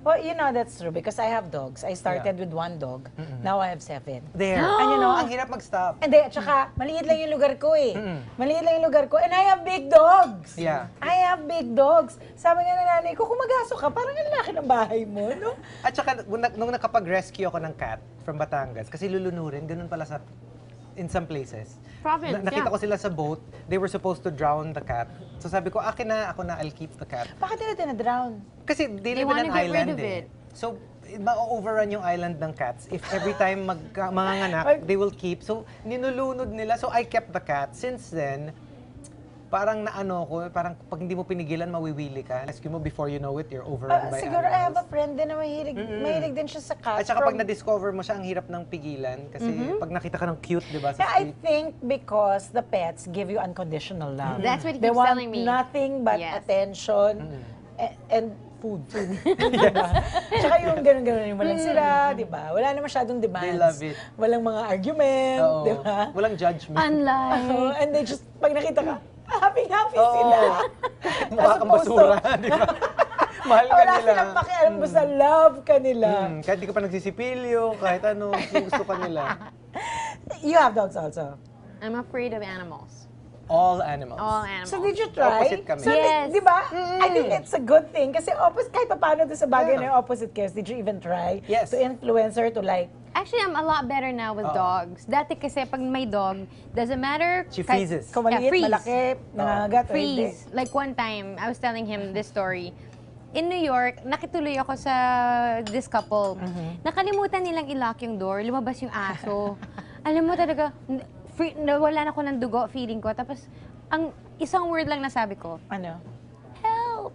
Well, you know that's true because I have dogs. I started with one dog. Now I have 7. There. And you know, ang hirap mag-stop. And then, at saka, maliit lang yung lugar ko eh. Maliit lang yung lugar ko. And I have big dogs. Yeah. I have big dogs. Sabi nga ng nanay ko, kung mag-aso ka, parang ang laki ng bahay mo, no? At saka, nung nakapag-rescue ako ng cat from Batangas, kasi lulunurin, ganun pala sa in some places. Province, Nakita ko sila sa boat, they were supposed to drown the cat. So sabi ko, akin na, ako na, I'll keep the cat. Bakit nila tinadrown? Kasi they live wanna in an get rid island of it. So, ma-overrun yung island ng cats. If every time manganganak, they will keep. So, ninulunod nila. So, I kept the cat. Since then, parang naano ko, parang pag hindi mo pinigilan, mawiwili ka. Rescue mo, before you know it, you're overrun by Siguro I have animals. a friend din na mahilig din siya sa cats. At saka pag na-discover mo siya, ang hirap ng pigilan. Kasi pag nakita ka ng cute, di ba, sa Yeah, I street. think because the pets give you unconditional love. That's what he They keeps want telling me. nothing but Yes. attention and food. Diba? Tsaka yung ganun-ganun yung walang sila, di ba? Wala na masyadong demands. They love it. Walang mga argument, Oo. di ba? Walang judgment. Unlike... And they just, pag nakita ka, happy-happy Oo. sila. Mukha kang basura, di ba? Mahal ka Wala nila. silang pakialam basta love ka nila. Kahit di ka pa nagsisipilyo, kahit ano, gusto ka nila. You have dogs also. I'm afraid of animals. All animals. All animals. So did you try? Opposite kami. So, Yes. di ba? I think it's a good thing. Kasi kahit pa paano doon sa bagay na yung opposite cares, did you even try Yes. to influence her to like, Actually, I'm a lot better now with dogs. Dati kasi pag may dog, doesn't matter. She freezes. kung maliit, freeze. malaki, nangangagat, o hindi? Freeze. Like one time, I was telling him this story. In New York, nakituloy ako sa this couple. Nakalimutan nilang i-lock yung door, lumabas yung aso. Alam mo talaga, nawala na ako ng dugo, feeling ko. Tapos, ang isang word lang nasabi ko, Ano? help!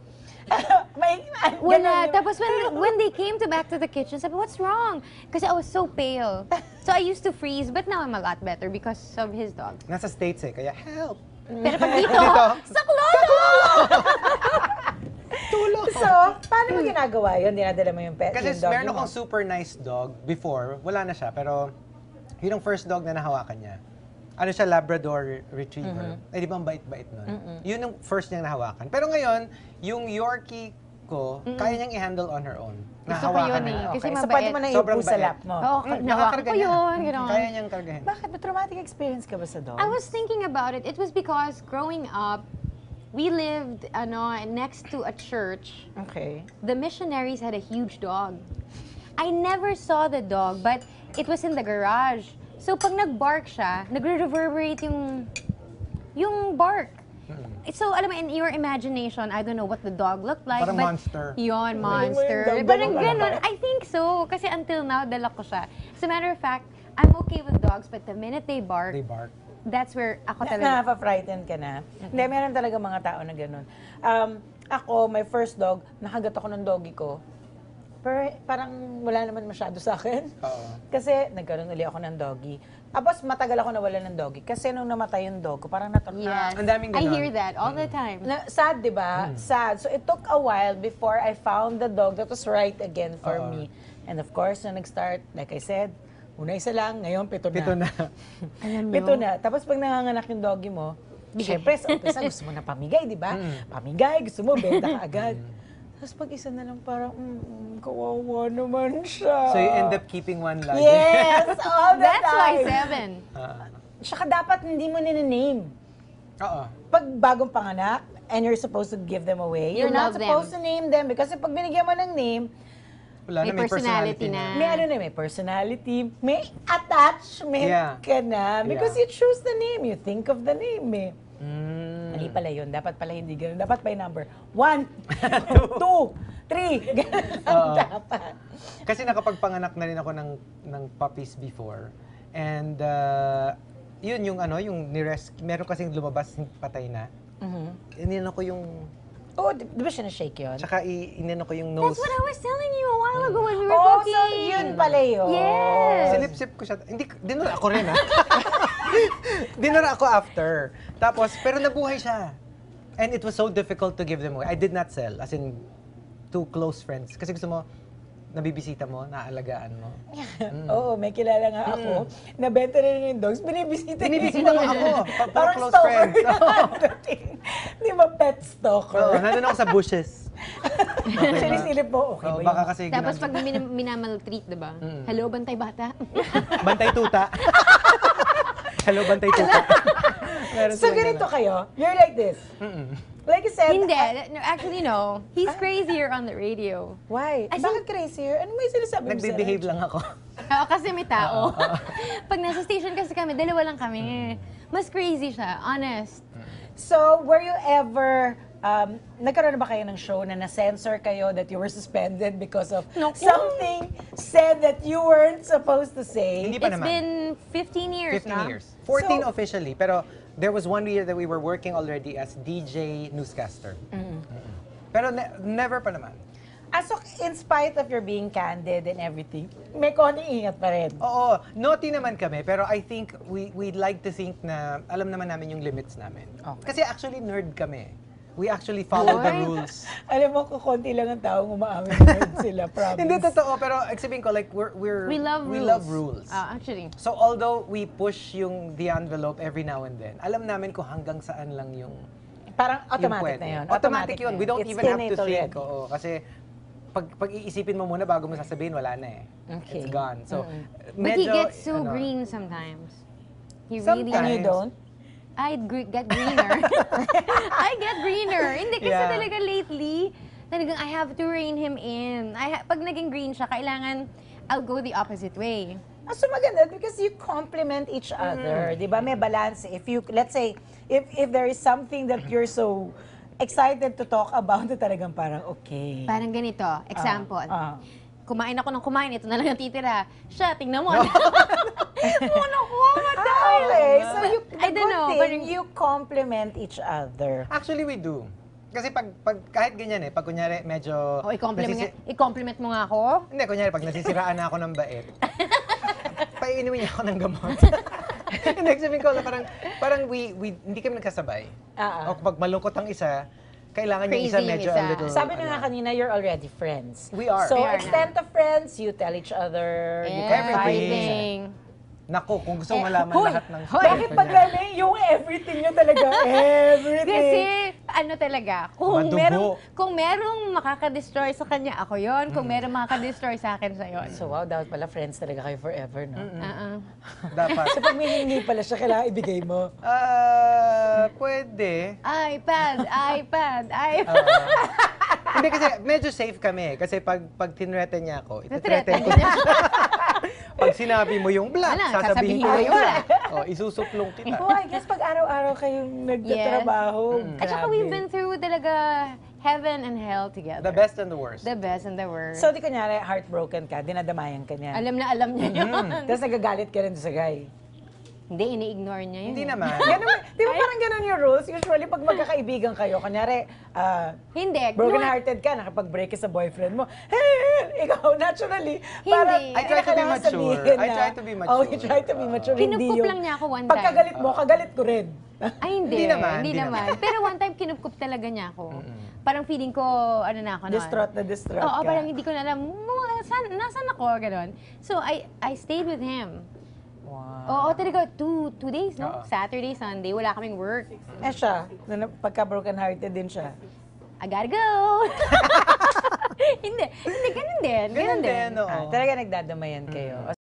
Ganun Wala. yun. Tapos when they came back to the kitchen, sabi, what's wrong? Kasi I was so pale. So I used to freeze, but now I'm a lot better because of his dog. Nasa States kaya help! Pero pag dito, saklolo! So, paano mo ginagawa yun? Dinadala mo yung pet, Kasi yung dog meron mo? akong super nice dog before, wala na siya, pero yun ang first dog na nahawakan niya. Ano siya, Labrador Retriever. Eh, di ba ang bait-bait nun? Yun ang first niyang nahawakan. Pero ngayon, yung Yorkie ko, kaya niyang i-handle on her own. Gusto ko Nahawakan yun eh. niya. Kasi Okay, so mabait. pwede mo na Sobrang iupo sa bait. lap mo. Oo, nahawakan Nakakarga ko niya. yun. Gano'n. Kaya niyang kargahin. Bakit? May traumatic experience ka ba sa dog? I was thinking about it. It was because growing up, we lived next to a church. Okay. The missionaries had a huge dog. I never saw the dog, but it was in the garage. So pag nag-bark siya, nagre-reverberate yung bark. So, alam mo, in your imagination, I don't know what the dog looked like. Parang but monster. Yun, Yung monster. dog, Parang ganun ganun. I think so. Kasi until now, dala ko siya. As a matter of fact, I'm okay with dogs, but the minute they bark, They bark. that's where ako talaga. Nakaka-frighten ka na. Hindi, meron talaga mga tao na ganun. Ako, my first dog, nakagat ako ng doggy ko. Pero parang wala naman masyado sa akin. Oo. Kasi nagkaroon uli ako ng doggy. Tapos matagal ako nawala ng doggy. Kasi nung namatay yung dog ko, parang Yes. Ang daming I ganun. hear that all the time. sad, di ba? Sad. So it took a while before I found the dog that was right again for Oo. me. And of course, nung nag-start, like I said, una isa lang, ngayon 7 na. Pito na. Alam mo, 7 na. Tapos pag nanganganak yung doggy mo, syempre sa umpisa gusto mo na pamigay, di ba? Pamigay, gusto mo, benta ka agad. Tapos pag isa na lang parang, kawawa naman siya. So you end up keeping one lagi. Yes, all the that's why time. 7. Saka dapat hindi mo nina-name. Oo. Pag bagong panganak, and you're supposed to give them away, You you're not love them. supposed to name them. Because pag binigyan mo ng name, Wala May na, may personality personality na. na. may ano na, may personality, may attachment Yeah. ka na. Because Yeah. you choose the name, you think of the name eh. Mm. Mali pala yun. Dapat pala hindi ganun. Dapat by number. 1, 2, 3. Ganun ang dapat. Kasi nakapagpanganak na rin ako ng puppies before. And yun yung yung meron kasing lumabas patay na. Inino ko yung Oh, di ba siya na-shake yun? tsaka inino ko yung nose. That's what I was telling you a while ago when we were Oh, cooking. so yun pala yun. Yes. Sinip-sip ko siya. Hindi, dinura ako rin dinura ako after. Tapos, pero nabuhay siya. And it was so difficult to give them away. I did not sell, as in, to close friends. Kasi gusto mo, nabibisita mo, naaalagaan mo? Oo, may kilala nga ako. Nabenta na rin yung dogs, binibisita Binibisita mo ako. Para Parang close stalker. friends. Di ba pet stalker? Oo, nandun ako sa bushes. Silip-silip po, okay Oo, ba baka yun? kasi Tapos pag minamaltreat, diba? Hello, bantay bata. Bantay tuta. Hello, bantay tuta. Meron So silang ganito ganun. kayo, you're like this. Like you said, Hindi. No, actually, no. He's crazier on the radio. why? As in- Bakit crazier? Ano may sinasabi mo sa Nagbe-behave lang ako. Oo, kasi may tao. Pag nasa station kasi kami, dalawa lang kami. Mas crazy siya, honest. So, were you ever, nagkaroon na ba kayo ng show na na-censor kayo that you were suspended because of Naku. something said that you weren't supposed to say? Hindi pa It's naman. been 15 years 15 na. years. 14 So- officially, pero there was one year that we were working already as DJ newscaster. Pero never pa naman. So, in spite of your being candid and everything, may konting ingat pa rin. Oo, naughty naman kami, pero I think we'd like to think na alam naman namin yung limits namin. Okay. Kasi actually nerd kami. We actually follow the Oy. rules. Alam mo, kukunti lang ang taong umaamin na sila, promise. Hindi totoo, pero sabihin ko like We love rules. we love rules. Actually. So although we push the envelope every now and then, alam namin kung hanggang saan lang yung Parang yung automatic pwede. na yun. Automatic yun. We don't It's even have to innate think. already. Oo, kasi pag iisipin mo muna bago mo sasabihin, wala na eh. Okay. It's gone. So, But he medyo, gets so ano, green sometimes. He Sometimes. really And you don't? I get greener. I get greener. Hindi kasi Yeah. talaga lately, talagang I have to rein him in. Pag naging green siya, kailangan I'll go the opposite way. So maganda because you complement each other, 'di ba? May balance. If you let's say if there is something that you're so excited to talk about, na talagang parang okay. Parang ganito, example. Ah. Kumain ako ng kumain, ito na lang ang titira. Siya, tingnan mo. Muna ko, matay. Okay, so you I don't know, thing, parang- you complement each other. Actually, we do. Kasi pag kahit ganyan eh, pag kunyari medyo... O, i-compliment, nasisi- i-compliment mo nga ako. Hindi, kunyari pag nasisiraan na ako ng bait, paiinumin niya ako ng gamot. Hindi, sabihin ko, parang we hindi kami nagkasabay. O pag malungkot ang isa, kailangan yung isa Crazy yung medyo isa. a little... Sabi na nga kanina, you're already friends. We are. So, We are extent of friends, you tell each other, you confide. Everything. Naku, kung gusto mo malaman Hoy, lahat ng... bakit pag kami, yung everything nyo talaga, everything. Kasi, ano talaga, Madugo. kung merong makaka-destroy sa kanya, ako yon. Kung merong makaka-destroy sa akin, sa yon. So wow, dapat pala friends talaga kayo forever, no? Dapat. So pag may hiningi pala siya, kailangan ibigay mo. Pwede. iPad. Hindi kasi medyo safe kami. Kasi pag tinreten niya ako, Natreten ititreten ko niya. Pag sinabi mo yung black, Wala, sasabihin ko sasabihin yung ko black. Isusuplong kita. Oh, I guess pag araw-araw kayong nagtatrabaho, At saka we've been through talaga heaven and hell together. The best and the worst. The best and the worst. So di kunyari, heartbroken ka, dinadamayan ka niya. alam na alam niya yun. Tapos nagagalit ka rin sa guy. Hindi, ini-ignore niya yun. Hindi eh. naman. Ganun, di ba parang ganun yung rules? Usually, pag magkakaibigan kayo, kunyari, Hindi. broken-hearted ka, nakapag-break ka sa boyfriend mo, hey, ikaw, naturally, parang, Hindi. I try to be kailangan mature. sabihin I try to be mature. Oh, you try to be mature. Hindi Kinupkup yung, lang niya ako one time. Pagkagalit mo, kagalit ko rin. Ay, hindi. Hindi naman, Hindi hindi naman. Pero one time, kinupkup talaga niya ako. Parang feeling ko, ano na ako noon. Distraught na distraught Oo, ka. parang hindi ko na alam, nasan ako, gano'n. So, I stayed with him. Wow. Oo, talaga, two days, no? Oo. Saturday, Sunday, wala kaming work. Eh siya, pagka-broken-hearted din siya. I gotta go! hindi, ganun din. Ganun din, oo. Talaga nagdadamayan kayo.